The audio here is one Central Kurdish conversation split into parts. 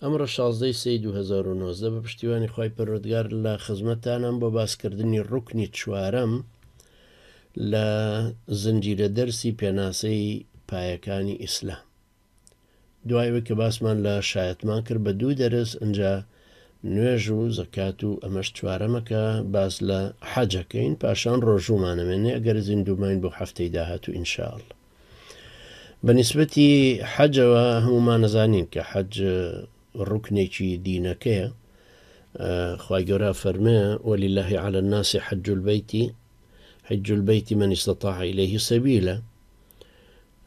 ئەمڕۆ 16 سەی 2019 بە پشتیوانی خی پەروەردگار لە خزمەتانم بۆ باسکردنی ڕوکنی چوارەم لە زنجیرە دەرسی پێناسەی پایەکانی ئیسلام. دوایەوە کە باسمان لە شایەتمان کرد بە دوو دەرس ئەجا نوێژ و زەکات و ئەمەش چوارەمەکە باس لە حەجەکەین پاشان ڕۆژومانەمێنێ ئەگەر زیندوماین بۆ هەفتەی داهات و ئینشاءڵ. بەنسبەتی حەجەوە هەمومان نەزانین کە حەج ڕوکنێکی دینەکەیە. خی گەورە فەرمێ وەلیلله علی الناس حج البەیت من استطاع إليه سبیلا.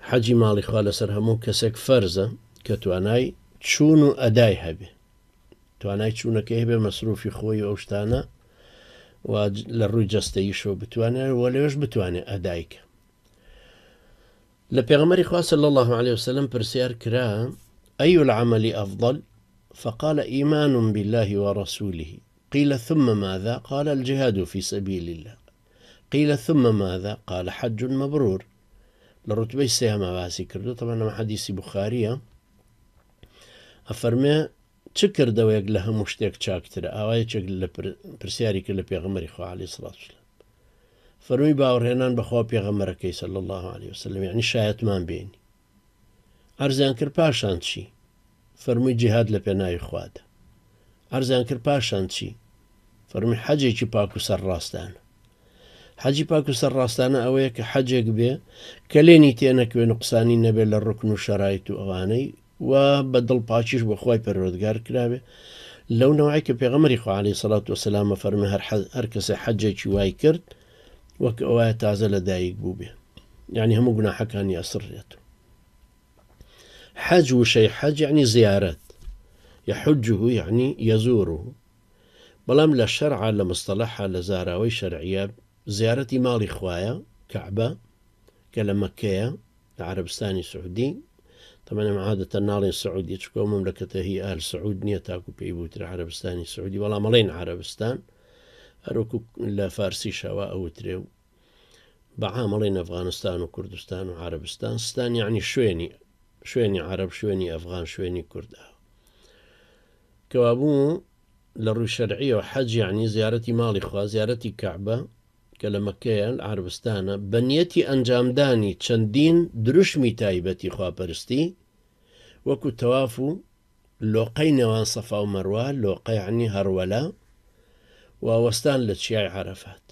حەجی ماڵی خوا لەسەر هەموو کەسێک فەرزە کە توانای چوون و ئەدای هەبێ، توانای چوونەکەی هەبێ مەسروفی خۆی ئەو شتانە و لە ڕووی جەستەییشەوە بتوانێت وە لەوێش بتوانێت ئەدایکە. لە پێغەمبەری خوا صلی الله عليه وسلم پرسیار کرا أي العمل أفضل؟ فقال إيمان بالله ورسوله. قيل ثم ماذا؟ قال الجهاد في سبيل الله. قيل ثم ماذا؟ قال حج مبرور. لرتبة السيامة باسي كردو، طبعا ما حديثي بخارية أفرمي تشكر دويق لها مشتاق شاكتر أواي تشكر لبرسياري كلا بيغمري خوا عليه الصلاة والسلام. فرمي باور هنان بخوا بيغمركي صلى الله عليه وسلم، يعني شايت مان بيني عرزان كر باشان شي. فرمي جهاد لبناي خواد. عرزان كر باشان شي. فرمي حجي چي باكو سر راستان. حجي باكو سر راستان أويك حجيك بيه كليني تينك ونقصاني نبي للركن وشرايط وأغاني وبدل باشيش بخواي پروردگار كرابه. لو نوعيك بيغمري خوا عليه الصلاة والسلام فرمي هركس حجي چي واي كرد وك أوايا تازل دايق بوبه، يعني هم قنا حكاني أسريته. حج وشي حج يعني زيارات، يحجه يعني يزوره، بلام لا شرع لا مصطلح لا زاراوي شرعية. زيارة مالي خوايا كعبة كلا مكية العربستاني سعودي، طبعا عادة النالين السعودية تشكو مملكته هي آل سعود نية تاكو بيبوت العربستاني سعودي ولا مالين عربستان أروكو لا فارسي شواء أو تريو بعاملين أفغانستان وكردستان وعربستان ستان، يعني شويني عرب شويني أفغان شويني كرد. كوابو للروي شرعية وحج يعني زيارتي مالي خوا زيارتي كعبة كلمكية العربستان بنيتي أنجام داني تشندين درشمي تايبتي خوا برستي وكو توافو لوقي نوان صفا ومروة لوقي يعني هرولا ووستان لتشيع عرفات.